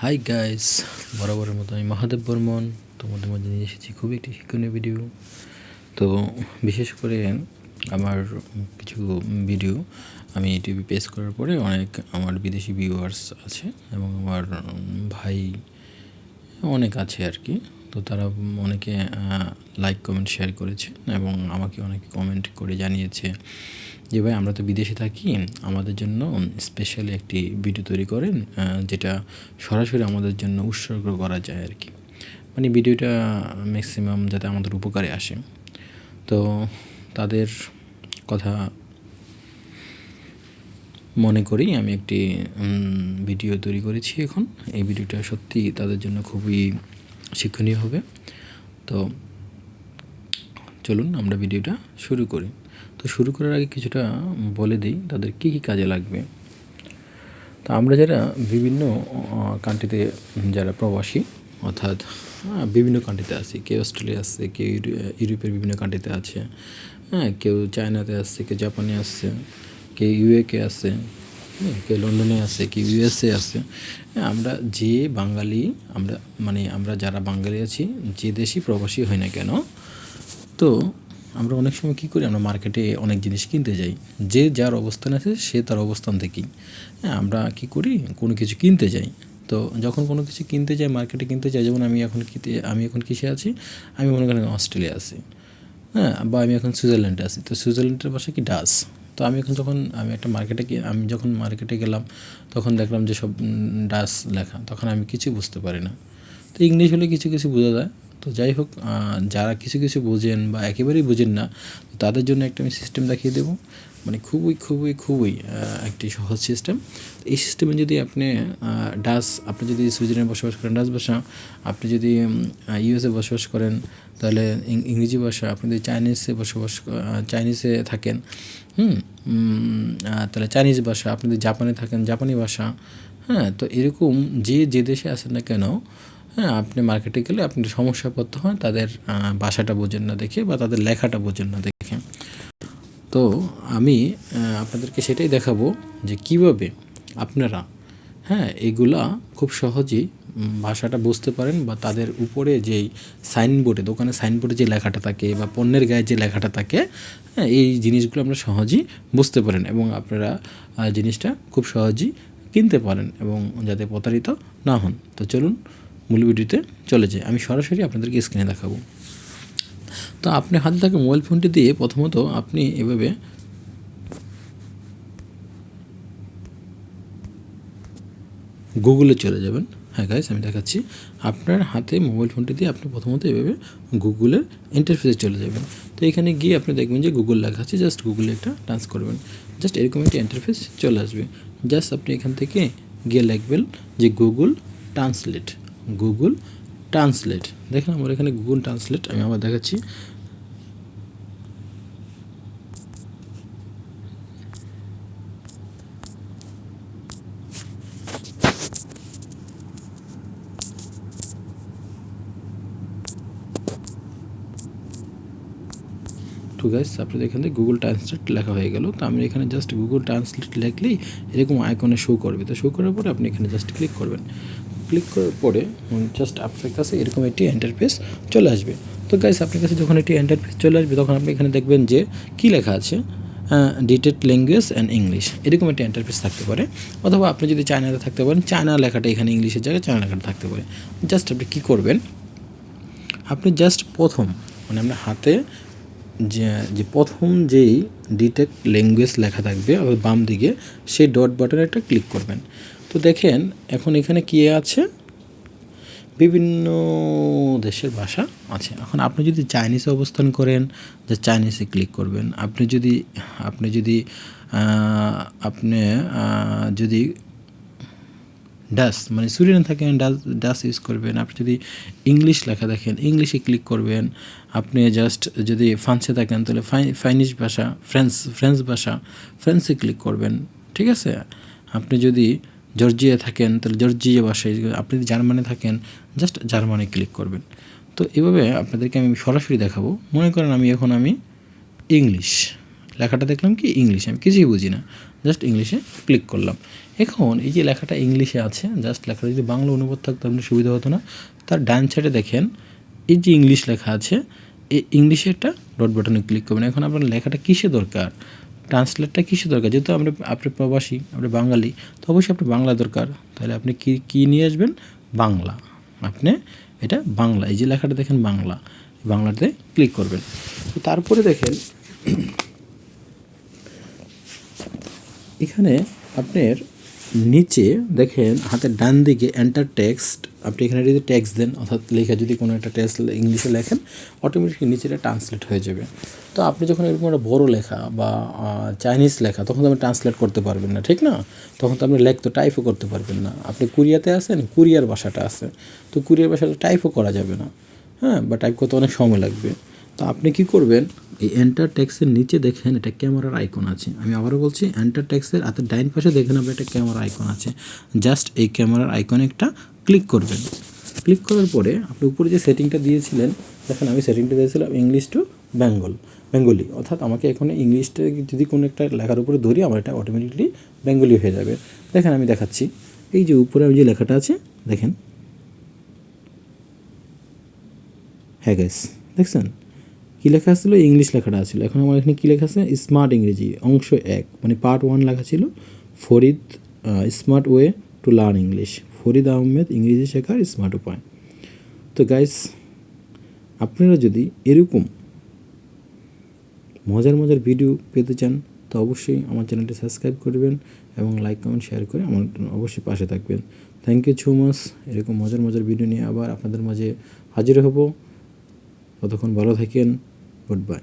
Hi guys, বরাবরের মতো আমি মহাদেব বর্মন তোমাদের মধ্যে নিয়ে এসেছি খুবই একটি শিক্ষণীয় ভিডিও। তো বিশেষ করে আমার কিছু ভিডিও আমি ইউটিউবে পেস্ট করার পরে অনেক আমার বিদেশি ভিউয়ার্স আছে এবং আমার ভাই অনেক আছে আর কি। তো তারা অনেকে লাইক কমেন্ট শেয়ার করেছে এবং আমাকে অনেকে কমেন্ট করে জানিয়েছে যে ভাই আমরা তো বিদেশে থাকি, আমাদের জন্য স্পেশালি একটি ভিডিও তৈরি করেন যেটা সরাসরি আমাদের জন্য উৎসর্গ করা যায় আর কি। মানে ভিডিওটা ম্যাক্সিমাম যাতে আমাদের উপকারে আসে। তো তাদের কথা মনে করেই আমি একটি ভিডিও তৈরি করেছি এখন। এই ভিডিওটা সত্যি তাদের জন্য খুবই শিক্ষণীয় হবে। তো চলুন আমরা ভিডিওটা শুরু করি। তো শুরু করার আগে কিছুটা বলে দিই তাদের কী কী কাজে লাগবে। তো আমরা যারা বিভিন্ন কান্ট্রিতে যারা প্রবাসী, অর্থাৎ বিভিন্ন কান্ট্রিতে আছি, কেউ অস্ট্রেলিয়া আসছে, কেউ ইউরোপের বিভিন্ন কান্ট্রিতে আছে, কেউ চায়নাতে আসছে, কেউ জাপানে আসছে, কেউ ইউএকে আছে, কেউ লন্ডনে আছে, কেউ ইউএসএ আছে। আমরা যে বাঙালি, আমরা যারা বাঙালি আছি, যে দেশই প্রবাসী হয় না কেন, তো আমরা অনেক সময় কী করি, আমরা মার্কেটে অনেক জিনিস কিনতে যাই। যে যার অবস্থান আছে সে তার অবস্থান থেকেই আমরা কী করি, কোনো কিছু কিনতে যাই। তো যখন কোনো কিছু কিনতে যাই, মার্কেটে কিনতে যাই, যেমন আমি এখন কিসে আছি, আমি মনে করেন অস্ট্রেলিয়া আছি, বা আমি এখন সুইজারল্যান্ডে আছি। তো সুইজারল্যান্ডের ভাষা কি ডাচ। তো আমি যখন মার্কেটে গেলাম, তখন দেখলাম যে সব ডাচ লেখা, তখন আমি কিছু বুঝতে পারি না। তো ইংলিশ হলে কিছু কিছু বোঝা যায়। তো যাই হোক, যারা কিছু কিছু বোঝেন বা একেবারেই বোঝেন না, তাদের জন্য একটা আমি সিস্টেম দেখিয়ে দেবো, মানে খুবই খুবই খুবই একটি সহজ সিস্টেম। এই সিস্টেমে যদি আপনি যদি সুইজারল্যান্ডে বসবাস করেন ডাচ ভাষা, আপনি যদি ইউএসএ বসবাস করেন তাহলে ইংরেজি ভাষা, আপনি যদি চাইনিজে থাকেন তাহলে চাইনিজ ভাষা, আপনি যদি জাপানে থাকেন জাপানি ভাষা। তো এরকম যে দেশে আছেন না কেন, আপনি মার্কেটে গেলে আপনি সমস্যা পড়তে হয় তাদের ভাষাটা বোঝেন না দেখে বা তাদের লেখাটা বোঝেন না দেখে। তো আমি আপনাদেরকে সেটাই দেখাবো যে কিভাবে আপনারা এগুলা খুব সহজেই ভাষাটা বুঝতে পারেন, বা তাদের উপরে যেই দোকানে সাইনবোর্ডে যে লেখাটা থাকে বা পণ্যের গায়ে যে লেখাটা থাকে, এই জিনিসগুলো আমরা সহজেই বুঝতে পারেন এবং আপনারা জিনিসটা খুব সহজেই কিনতে পারেন এবং যাতে প্রতারিত না হন। তো চলুন মূল ভিডিওতে চলে যাই। আমি সরাসরি আপনাদেরকে স্ক্রিনে দেখাবো। তো আপনি হাতে থাকা মোবাইল ফোনটি দিয়ে প্রথমত আপনি এভাবে গুগলে চলে যাবেন। গাইস, আমি দেখাচ্ছি। আপনার হাতে মোবাইল ফোনটি দিয়ে আপনি প্রথমত এভাবে গুগলের ইন্টারফেসে চলে যাবেন। তো এখানে গিয়ে আপনি দেখবেন যে গুগল লেখা আছে, জাস্ট গুগলে একটা টাচ করবেন, জাস্ট এরকম একটি ইন্টারফেস চলে আসবে। জাস্ট আপনি এখান থেকে গিয়ে লিখবেন যে গুগল ট্রান্সলেট। দেখেন আমার এখানে গুগল ট্রান্সলেট, আমি আবার দেখাচ্ছি। তো গাইস, আপনাদের এখান থেকে গুগল ট্রান্সলেট লেখা হয়ে গেল। তো আমি এখানে জাস্ট গুগল ট্রান্সলেট লিখলেই এরকম আইকনে শো করবে। তো শো করার পরে আপনি এখানে জাস্ট ক্লিক করবেন। ক্লিক করার পরে জাস্ট আপনার কাছে এরকম একটি ইন্টারফেস চলে আসবে। তো গাইস, আপনার কাছে যখন একটি ইন্টারফেস চলে আসবে, তখন আপনি এখানে দেখবেন যে কী লেখা আছে, ডিটেক্ট ল্যাঙ্গুয়েজ অ্যান্ড ইংলিশ, এরকম একটা ইন্টারফেস থাকতে পারে। অথবা আপনি যদি চায়নাতে থাকতে পারেন, চায়না লেখাটা এখানে ইংলিশের জায়গায় চায়না লেখাটা থাকতে পারে। জাস্ট আপনি কী করবেন, আপনি জাস্ট আপনার হাতে যে প্রথম যেই ডিটেক্ট ল্যাঙ্গুয়েজ লেখা থাকবে বাম দিকে, সেই ডট বাটনে একটা ক্লিক করবেন। তো দেখেন এখন এখানে কী আছে, বিভিন্ন দেশের ভাষা আছে। এখন আপনি যদি চাইনিজে অবস্থান করেন, যে চাইনিজে ক্লিক করবেন। আপনি যদি ডাচ সুইডেনে থাকেন, ডাচ ইউজ করবেন। আপনি যদি ইংলিশ লেখা দেখেন, ইংলিশে ক্লিক করবেন। আপনি জাস্ট যদি ফ্রান্সে থাকেন তাহলে ফ্রেঞ্চ ভাষা, ফ্রেঞ্চে ক্লিক করবেন। ঠিক আছে। আপনি যদি জর্জিয়া থাকেন তাহলে জর্জিয়া ভাষায়, আপনি যদি জার্মানি থাকেন জাস্ট জার্মানি ক্লিক করবেন। তো এভাবে আপনাদেরকে আমি সরাসরি দেখাবো। মনে করেন আমি ইংলিশ লেখাটা দেখলাম, কি ইংলিশ, আমি কিছুই বুঝি না। জাস্ট ইংলিশে ক্লিক করলাম। এখন এই যে লেখাটা ইংলিশে আছে, জাস্ট লেখাটা যদি বাংলা অনুবাদ থাকতো আপনার সুবিধা হতো না। তার ডান সাইডে দেখেন এই যে ইংলিশ লেখা আছে, এই ইংলিশে একটা ডট বাটনে ক্লিক করবেন। এখন আপনার লেখাটা কিসে দরকার, ট্রান্সলেটটা কিসে দরকার, যেহেতু আপনি প্রবাসী, আপনি বাঙালি, তো অবশ্যই আপনার বাংলা দরকার। তাহলে আপনি কী নিয়ে আসবেন, বাংলা। আপনি এটা বাংলা, এই যে লেখাটা দেখেন বাংলা, বাংলাতে ক্লিক করবেন। তো তারপরে দেখেন এখানে আপনার নিচে দেখেন হাতের ডান দিকে এন্টার টেক্সট, আপনি এখানে যদি টেক্সট দেন, অর্থাৎ লেখা যদি কোনো একটা টেক্সট ইংলিশে লেখেন, অটোমেটিকলি নিচেটা ট্রান্সলেট হয়ে যাবে। তো আপনি যখন এরকম একটা বড় লেখা বা চাইনিজ লেখা, তখন তো আপনি ট্রান্সলেট করতে পারবেন না, ঠিক না? তখন তো আপনি তো টাইপও করতে পারবেন না। আপনি কোরিয়াতে আছেন, কোরিয়ার ভাষাটা আছে, তো কোরিয়ার ভাষাটা টাইপও করা যাবে না, হ্যাঁ, বা টাইপ করতে অনেক সময় লাগবে। তো আপনি কি করবেন, এই এন্টার টেক্সটের নিচে দেখেন একটা ক্যামেরার আইকন আছে। আমি আবারও বলছি, এন্টার টেক্সটের হাতের ডাইন পাশে দেখেন আপনি একটা ক্যামেরা আইকন আছে। জাস্ট এই ক্যামেরার আইকনে একটা ক্লিক করবেন। ক্লিক করার পরে আপনি উপরে যে সেটিংটা দিয়েছিলেন, দেখেন আমি সেটিংটা দিয়েছিলাম ইংলিশ টু বেঙ্গলি, অর্থাৎ আমাকে এখন ইংলিশটা যদি কোনো একটা লেখার উপরে ধরি, আমার এটা অটোমেটিকলি বেঙ্গলি হয়ে যাবে। দেখেন আমি দেখাচ্ছি, এই যে উপরে যে লেখাটা আছে দেখেন, হ্যাঁ গাইস দেখছেন কী লেখা আসছিলো, ইংলিশ লেখাটা আছিল। এখন আমার এখানে কী লেখা আছে, স্মার্ট ইংরেজি অংশ 1, মানে পার্ট 1 লেখা ছিল Farid smart way to learn English, Farid Ahmed ইংরেজি শেখার স্মার্ট উপায়। তো গাইস, আপনারা যদি এরকম মজার ভিডিও পেতে চান, তো অবশ্যই আমার চ্যানেলটি সাবস্ক্রাইব করবেন এবং লাইক কমেন্ট শেয়ার করে আমার অবশ্যই পাশে থাকবেন। Thank you so much. এরকম মজার ভিডিও নিয়ে আবার আপনাদের মাঝে হাজির হব। ততক্ষণ ভালো থাকেন। Good bye.